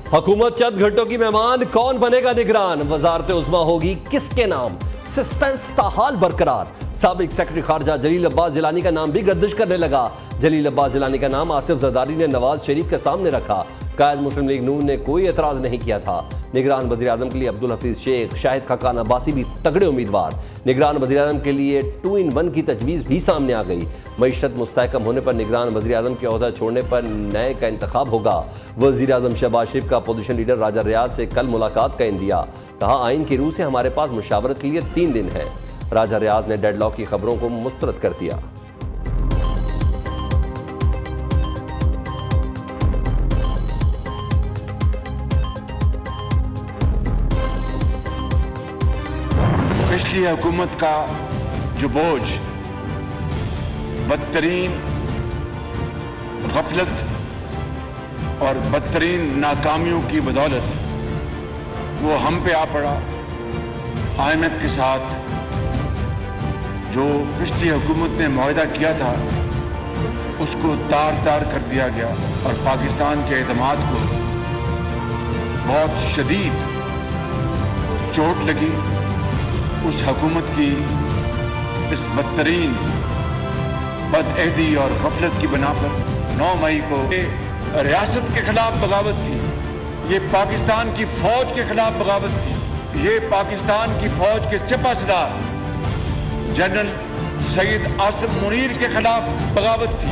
हुकूमत चंद घंटों की मेहमान, कौन बनेगा निगरान? वजारत उज़्मा होगी किसके नाम? सस्पेंस ताहाल बरकरार। साबिक सेक्रेटरी खारजा जलील अब्बास जिलानी का नाम भी गर्दिश करने लगा। जलील अब्बास जिलानी का नाम आसिफ जरदारी ने नवाज शरीफ के सामने रखा। कायद मुस्लिम लीग नून ने कोई एतराज नहीं किया था। निगरान वज़ीर आज़म के लिए अब्दुल हफीज शेख, शाहिद खाकान अब्बासी भी तगड़े उम्मीदवार। निगरान वज़ीर आज़म के लिए 2 in 1 की तजवीज़ भी सामने आ गई। मईशत मुस्तहकम होने पर निगरान वज़ीर आज़म के ओहदा छोड़ने पर नए का इंतखाब होगा। वज़ीर आज़म शहबाज शरीफ का अपोजिशन लीडर राजा रियाज से कल मुलाकात का इंदिया। कहा, आइन की रूह से हमारे पास मुशावरत के लिए 3 दिन है। राजा रियाज ने डेडलॉक की खबरों को मुस्तरद कर दिया। पिछली हुकूमत का जो बोझ बदतरीन गफलत और बदतरीन नाकामियों की बदौलत वो हम पे आ पड़ा। IMF के साथ जो पिछली हुकूमत ने मुआहदा किया था उसको तार तार कर दिया गया और पाकिस्तान के एतमाद को बहुत शदीद चोट लगी। उस हुकूमत की इस बदतरीन बदअहदी और गफलत की बना पर 9 मई को रियासत के खिलाफ बगावत थी। ये पाकिस्तान की फौज के खिलाफ बगावत थी। ये पाकिस्तान की फौज के सिपहसालार जनरल सईद आसिम मुनीर के खिलाफ बगावत थी।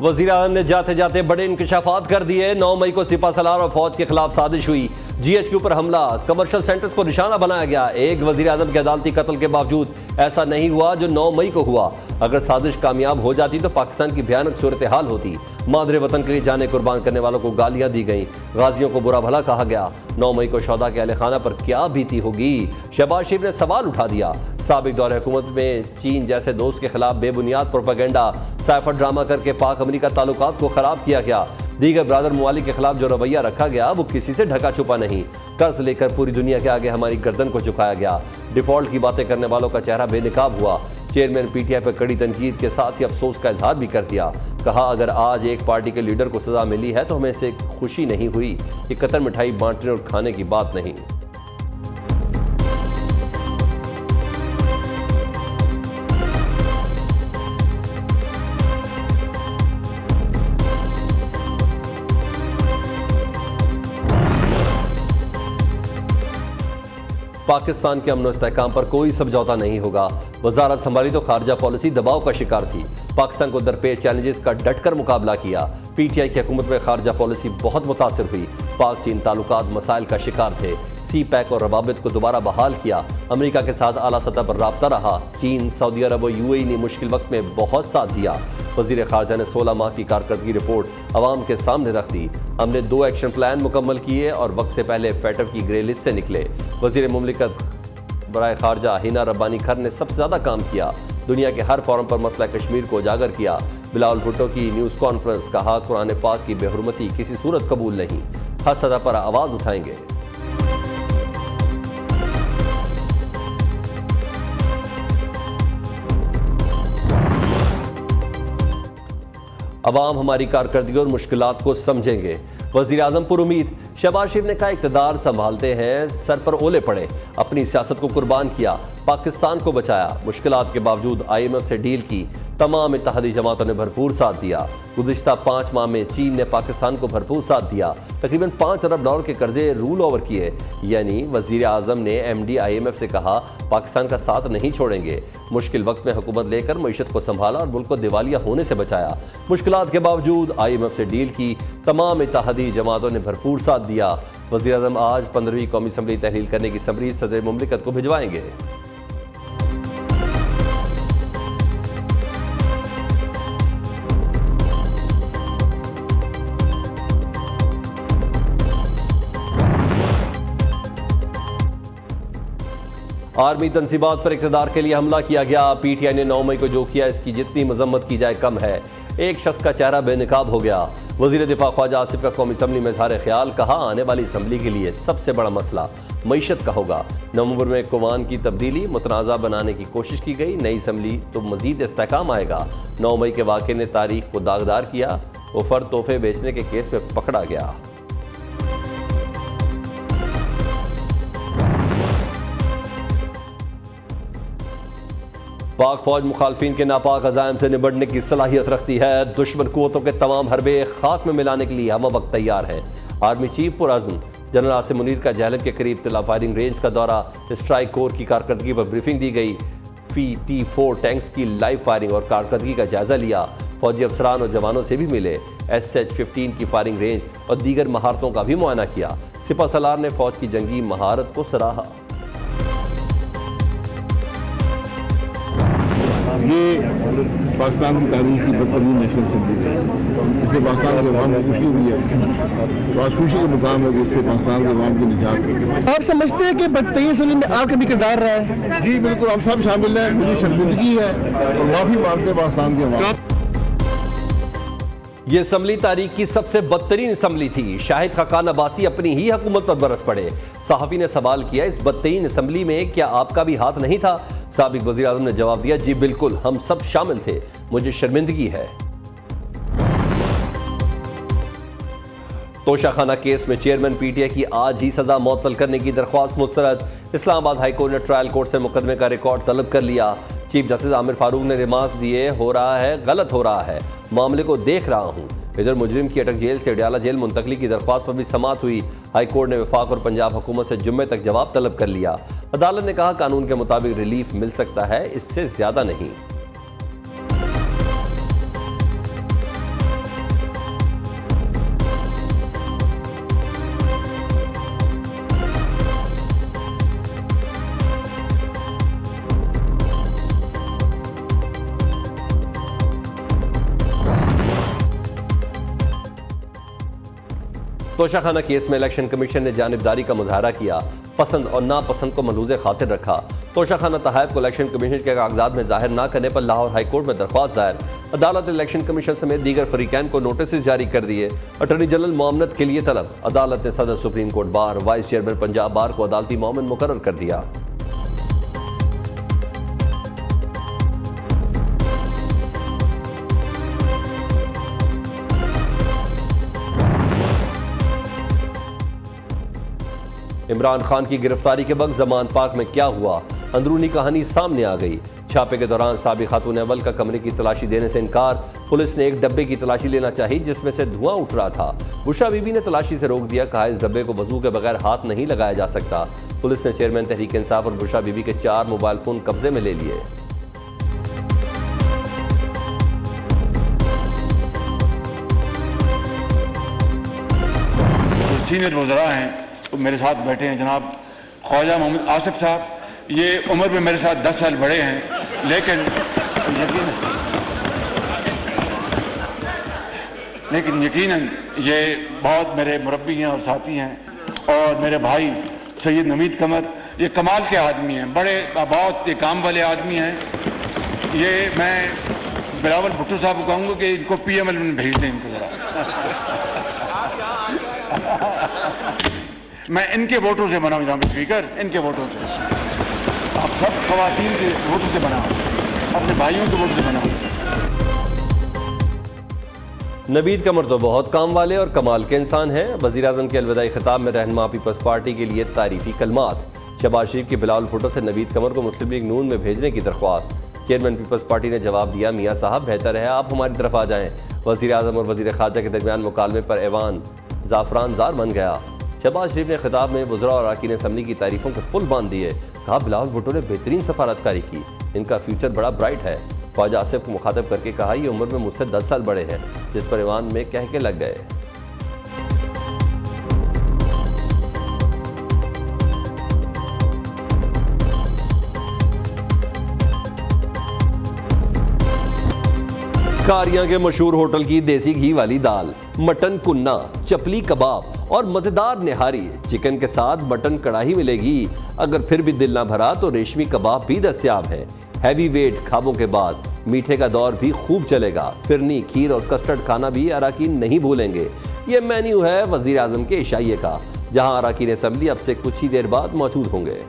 वज़ीर आज़म ने जाते जाते बड़े इंकशाफात कर दिए। 9 मई को सिपहसालार और फौज के खिलाफ साजिश हुई। GHQ पर हमला, कमर्शियल सेंटर्स को निशाना बनाया गया। एक वज़ीर आज़म के अदालती कत्ल के बावजूद ऐसा नहीं हुआ जो 9 मई को हुआ। अगर साजिश कामयाब हो जाती तो पाकिस्तान की भयानक सूरत हाल होती। मादरे वतन के लिए जाने कुर्बान करने वालों को गालियां दी गई, गाजियों को बुरा भला कहा गया। 9 मई को शौदा के अहले खाना पर क्या बीती होगी? शहबाज शरीफ ने सवाल उठा दिया। साबिक दौर हुकूमत में चीन जैसे दोस्त के खिलाफ बेबुनियाद प्रोपेगेंडा, साइफर ड्रामा करके पाक अमरीका ताल्लुकात को खराब किया गया। दीगर ब्रादर ममालिक के खिलाफ जो रवैया रखा गया वो किसी से ढका छुपा नहीं। कर्ज लेकर पूरी दुनिया के आगे हमारी गर्दन को झुकाया गया। डिफॉल्ट की बातें करने वालों का चेहरा बेनकाब हुआ। चेयरमैन PTI पर कड़ी तनकीद के साथ ही अफसोस का इजहार भी कर दिया। कहा, अगर आज एक पार्टी के लीडर को सजा मिली है तो हमें इससे खुशी नहीं हुई। कि कतर मिठाई बांटने और खाने की बात नहीं। पाकिस्तान के अमन और इस्तेहकाम पर कोई समझौता नहीं होगा। वजारत संभाली तो खारजा पॉलिसी दबाव का शिकार थी। पाकिस्तान को दरपेश चैलेंजेस का डटकर मुकाबला किया। PTI की हुकूमत में खारजा पॉलिसी बहुत मुतासिर हुई। पाक चीन ताल्लुकात मसाइल का शिकार थे। CPEC और रवाबित को दोबारा बहाल किया। अमेरिका के साथ आला सतह पर राब्ता रहा। चीन, सऊदी अरब और UAE ने मुश्किल वक्त में बहुत साथ दिया। वज़ीर खारजा ने 16 माह की कारकर्दगी रिपोर्ट अवाम के सामने रख दी। हमने 2 एक्शन प्लान मुकम्मल किए और वक्त से पहले फेटर की ग्रे लिस्ट से निकले। वज़ीर मुमलिकत बराए खारजा हिना रब्बानी खर ने सबसे ज़्यादा काम किया। दुनिया के हर फोरम पर मसला कश्मीर को उजागर किया। बिलावल भुट्टो की न्यूज़ कॉन्फ्रेंस, कहा, कुरान पाक की बेहुरमती किसी सूरत कबूल नहीं। हर सतह पर आवाज़ उठाएंगे। अवाम हमारी कारकर्दगी और मुश्किलात को समझेंगे। वज़ीर आज़म पर उम्मीद। शहबाज शरीफ ने कहा, इक़्तिदार संभालते हैं सर पर ओले पड़े। अपनी सियासत को कुर्बान किया, पाकिस्तान को बचाया। मुश्किलात के बावजूद IMF से डील की। तमाम इत्तेहादी जमातों ने भरपूर साथ दिया। गुज़िश्ता 5 माह में चीन ने पाकिस्तान को भरपूर साथ दिया। तकरीबन $5 अरब के कर्जे रूल ओवर किए। यानी वज़ीर आज़म ने MD IMF से कहा, पाकिस्तान का साथ नहीं छोड़ेंगे। मुश्किल वक्त में हुकूमत लेकर मईशत को संभाला और मुल्क को दिवालिया होने से बचाया। मुश्किलात के बावजूद IMF से डील की। तमाम इत्तेहादी जमातों ने भरपूर साथ दिया। वज़ीर आज़म आज 15वीं कौमी असम्बली तहलील करने की समरी सदर मुमलिकत को भिजवाएंगे। आर्मी तनसीबात पर इक़्तिदार के लिए हमला किया गया। PTI ने 9 मई को जो किया इसकी जितनी मजम्मत की जाए कम है। एक शख्स का चेहरा बेनकाब हो गया। वज़ीर दिफा ख्वाजा आसिफ का कौमी असम्बली में इज़हार ख्याल, कहा, आने वाली असम्बली के लिए सबसे बड़ा मसला मईशत का होगा। नवंबर में कुमान की तब्दीली मुतनाज़ा बनाने की कोशिश की गई। नई असम्बली तो मज़ीद इस्तेहकाम आएगा। 9 मई के वाक़े ने तारीख को दागदार किया। वो फर्द तोहफे बेचने के केस में पकड़ा गया। पाक फौज मुखालफिन के नापाक अज़ाइम से निबटने की सलाहियत रखती है। दुश्मन कुव्वतों के तमाम हरबे खाक में मिलाने के लिए हम वक्त तैयार है। आर्मी चीफ पुरअज़्म जनरल आसिम मुनीर का जहलम के करीब तिला फायरिंग रेंज का दौरा, स्ट्राइक कोर की कारकर्दगी पर ब्रीफिंग दी गई। T4 टैंक्स की लाइव फायरिंग और कारकर्दगी का जायजा लिया। फौजी अफसरान और जवानों से भी मिले। SH-15 की फायरिंग रेंज और दीगर महारतों का भी मुआयना किया। सिपह सलार ने फौज की जंगी महारत को सराहा। ये पाकिस्तान की तारीख की बदतरीन नेशनल असेंबली है, इससे पाकिस्तान के अवाम को खुशी हुई है। तो आज खुशी का मुकाम है कि इससे पाकिस्तान के अवाम की निजात हो। आप समझते हैं कि बदतरीन असेंबली में आपका भी किरदार रहा है? जी बिल्कुल, हम सब शामिल हैं। मुझे शर्मिंदगी है और माफ़ी मांगते पाकिस्तान के अवाम। ये असम्बली तारीख की सबसे बदतरीन असम्बली थी। शाहिद खाकान अब्बासी अपनी ही हुकूमत पर बरस पड़े। सहाफ़ी ने सवाल किया, इस बदतरीन असम्बली में क्या आपका भी हाथ नहीं था? साबिक वज़ीर आज़म ने जवाब दिया, जी बिल्कुल, हम सब शामिल थे, मुझे शर्मिंदगी है। तोशाखाना केस में चेयरमैन PTI की आज ही सजा मुअत्तल करने की दरख्वास्त मुस्तरद। इस्लामाबाद हाई कोर्ट ने ट्रायल कोर्ट से मुकदमे का रिकॉर्ड तलब कर लिया। चीफ जस्टिस आमिर फारूक ने रिमार्क्स दिए, हो रहा है, गलत हो रहा है, मामले को देख रहा हूं। इधर मुजरिम की अटक जेल से अडयाला जेल मुंतकली की दरख्वास्त पर भी समाअत हुई। हाई कोर्ट ने वफाक और पंजाब हुकूमत से जुम्मे तक जवाब तलब कर लिया। अदालत ने कहा, कानून के मुताबिक रिलीफ मिल सकता है, इससे ज्यादा नहीं। तोशाखाना केस में इलेक्शन कमीशन ने जानिबदारी का मुजाहरा किया, पसंद और नापसंद को मलूज़े खातिर रखा। तोशाखाना तहफ़ को इलेक्शन कमीशन के कागजात में जाहिर न करने पर लाहौर हाई कोर्ट में दरख्वास्त दायर। अदालत ने इलेक्शन कमीशन समेत दीगर फरीकैन को नोटिस जारी कर दिए। अटॉर्नी जनरल मामनत के लिए तलब। अदालत ने सदर supreme court bar, vice chairman Punjab बार को अदालती मामन मुकर्रर कर दिया। इमरान खान की गिरफ्तारी के वक्त जमान पार्क में क्या हुआ, अंदरूनी कहानी सामने आ गई। छापे के दौरान साबिक खातून अव्वल का कमरे की तलाशी देने से इनकार। पुलिस ने एक डब्बे की तलाशी लेना चाही जिसमें से धुआं उठ रहा था। बुशरा बीबी ने तलाशी से रोक दिया, कहा इस डब्बे को वजू के बगैर हाथ नहीं लगाया जा सकता। पुलिस ने चेयरमैन तहरीक इंसाफ और बुशरा बीबी के 4 मोबाइल फोन कब्जे में ले लिए। सीनियर वज़रा हैं तो मेरे साथ बैठे हैं जनाब ख्वाजा मोहम्मद आसिफ साहब। ये उम्र में मेरे साथ 10 साल बड़े हैं, लेकिन यकीनन ये बहुत मेरे मुरब्बी हैं और साथी हैं। और मेरे भाई सैयद नमीद कमर, ये कमाल के आदमी हैं, बड़े बहुत ये काम वाले आदमी हैं। ये मैं बिलावल भुट्टो साहब को कहूँगा कि इनको PML में भेज दें इनको ज़रा। मैं इनके वोटों से बना हूं स्पीकर, इनके वोटों से। आप सब खवातीन के वोटों से बना, अपने भाइयों के वोटों से बना। नवीद कमर तो बहुत काम वाले और कमाल के इंसान हैं। वज़ीर आज़म के अलविदाई खिताब में रहनुमा पीपल्स पार्टी के लिए तारीफी कलमात। शहबाज शरीफ की बिलावल भुट्टो से नवीद कमर को मुस्लिम लीग नून में भेजने की दरख्वास्त। चेयरमैन पीपल्स पार्टी ने जवाब दिया, मियाँ साहब बेहतर है आप हमारी तरफ आ जाएं। वज़ीर आज़म और वज़ीर ख़ारजा के दरमियान मुकालमे पर ऐवान ज़ाफ़रान ज़ार बन गया। शहबाज शरीफ ने खिताब में वज़रा और अरकान असम्बली की तारीफों के पुल बांध दिए। कहा बिलावल भुट्टो ने बेहतरीन सफारतकारी की, इनका फ्यूचर बड़ा ब्राइट है। ख्वाजा आसिफ को मुखातब करके कहा, ये उम्र में मुझसे 10 साल बड़े हैं, जिस पर ईवान में कह के लग गए। कारियां के मशहूर होटल की देसी घी वाली दाल, मटन कुन्ना, चपली कबाब और मजेदार निहारी। चिकन के साथ मटन कढ़ाई मिलेगी। अगर फिर भी दिल ना भरा तो रेशमी कबाब भी दस्तयाब है। हैवी वेट खाबों के बाद मीठे का दौर भी खूब चलेगा। फिरनी, खीर और कस्टर्ड खाना भी अरकान नहीं भूलेंगे। ये मेन्यू है वज़ीर आज़म के इशाइये का, जहां अरकान असम्बली अब से कुछ ही देर बाद मौजूद होंगे।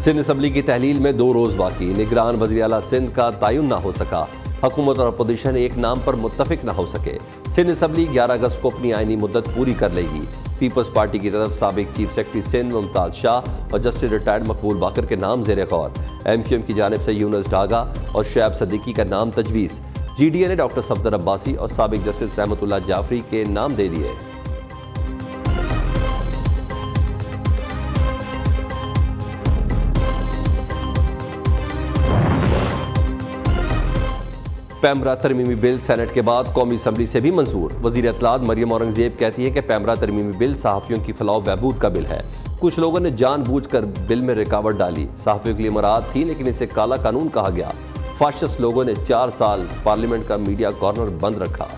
सिंध असम्बली की तहलील में 2 रोज बाकी, निगरान वज़ीर आला सिंध का तयन ना हो सका। हुकूमत और अपोजिशन एक नाम पर मुत्तफिक ना हो सके। सिंध असम्बली 11 अगस्त को अपनी आइनी मुद्दत पूरी कर लेगी। पीपल्स पार्टी की तरफ साबिक चीफ सेक्रेटरी सिंध मुमताज शाह और जस्टिस रिटायर्ड मकबूल बाकर के नाम ज़ेर गौर। MQM की जानिब से यूनुस डागा और शुएब सदीकी का नाम तजवीज़। GDA ने डॉक्टर सफदर अब्बासी और साबिक जस्टिस रहमतुल्लाह जाफरी के नाम दे दिए। पैमरा तरमीमी बिल सेनेट के बाद कौमी असम्बली से भी मंजूर। वज़ीर इत्तलात मरियम औरंगजेब कहती है कि पैमरा तरमीमी बिल सहाफ़ियों की फलाह बहबूद का बिल है। कुछ लोगों ने जानबूझकर बिल में रुकावट डाली। सहाफ़ियों के लिए मुराद थी, लेकिन इसे काला कानून कहा गया। फाशिस्ट लोगों ने 4 साल पार्लियामेंट का मीडिया कॉर्नर बंद रखा।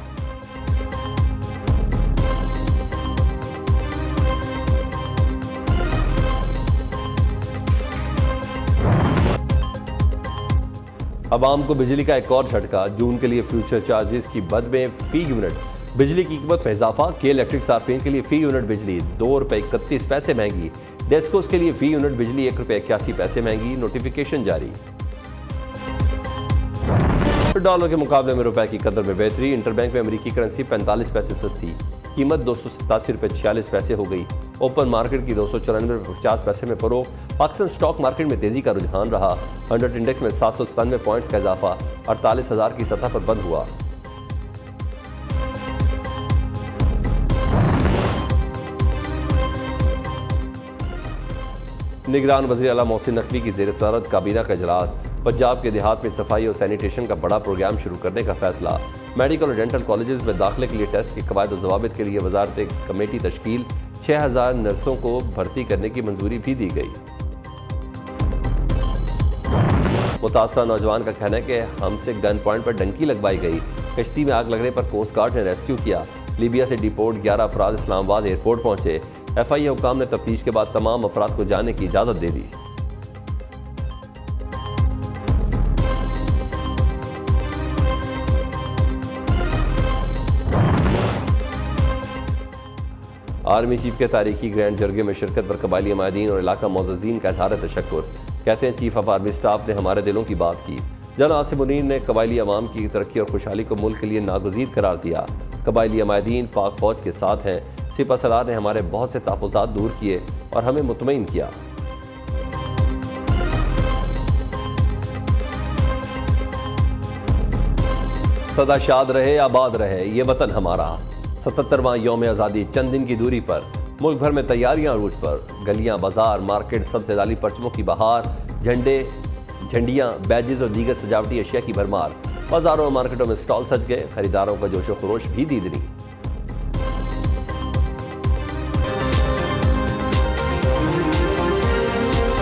अवाम को बिजली का एक और झटका। जून के लिए फ्यूचर चार्जेस की बद में फी यूनिट बिजली की कीमत में इजाफा। के इलेक्ट्रिक सार्फिन के लिए फी यूनिट बिजली ₹2.31 महंगी। डेस्कोस के लिए फी यूनिट बिजली ₹1.81 महंगी। नोटिफिकेशन जारी। डॉलर के मुकाबले में रुपए की कदर में बेहतरी। इंटरबैंक में अमेरिकी करेंसी 45 पैसे सस्ती, कीमत ₹287.46 हो गई। ओपन मार्केट की 294.50 में फरोख। पाकिस्तान स्टॉक मार्केट में तेजी का रुझान रहा। 100 इंडेक्स में 797 पॉइंट्स का इजाफा 48,000 की सतह पर बंद हुआ। निगरान वज़ीर आला मोहसिन नकवी की ज़ेर सदारत काबीना का इजलास। पंजाब के देहात में सफाई और सैनिटेशन का बड़ा प्रोग्राम शुरू करने का फैसला। मेडिकल और डेंटल कॉलेजेस में दाखिले के लिए टेस्ट के कवायद और ज़वाबित के लिए वजारत कमेटी तश्कील। 6000 नर्सों को भर्ती करने की मंजूरी भी दी गई। मुतासरा नौजवान का कहना है कि हमसे गन पॉइंट पर डंकी लगवाई गई। कश्ती में आग लगने पर कोस्ट गार्ड ने रेस्क्यू किया। लीबिया से डिपोर्ट 11 अफराद इस्लामाबाद एयरपोर्ट पहुंचे। FIA हुकाम ने तफ्तीश के बाद तमाम अफराद को जाने की इजाज़त दे दी। आर्मी चीफ के तारीखी ग्रैंड जरगे में शिरकत पर कबायली अमायदीन और इलाका मोअज़्ज़ीन का इज़हार तशक्कुर। कहते हैं चीफ ऑफ आर्मी स्टाफ ने हमारे दिलों की बात की। जनरल आसिम मुनीर ने कबायली अवाम की तरक्की और खुशहाली को मुल्क के लिए नागुज़ीर करार दिया। कबायली अमायदीन पाक फौज के साथ हैं। सिपा सलार ने हमारे बहुत से तहफ़्फ़ुज़ात दूर किए और हमें मुतमईन किया। सदा शाद रहे आबाद रहे ये वतन हमारा। 77वां यौम आज़ादी चंद दिन की दूरी पर मुल्क भर में तैयारियां अरूज पर। गलियां, बाजार, मार्केट सबसे जाली परचमों की बहार। झंडे, झंडियां, बैजेस और दीगर सजावटी अशिया की भरमार। बाजारों और मार्केटों में स्टॉल सज गए। खरीदारों का जोशो खरोश भी दीदनी।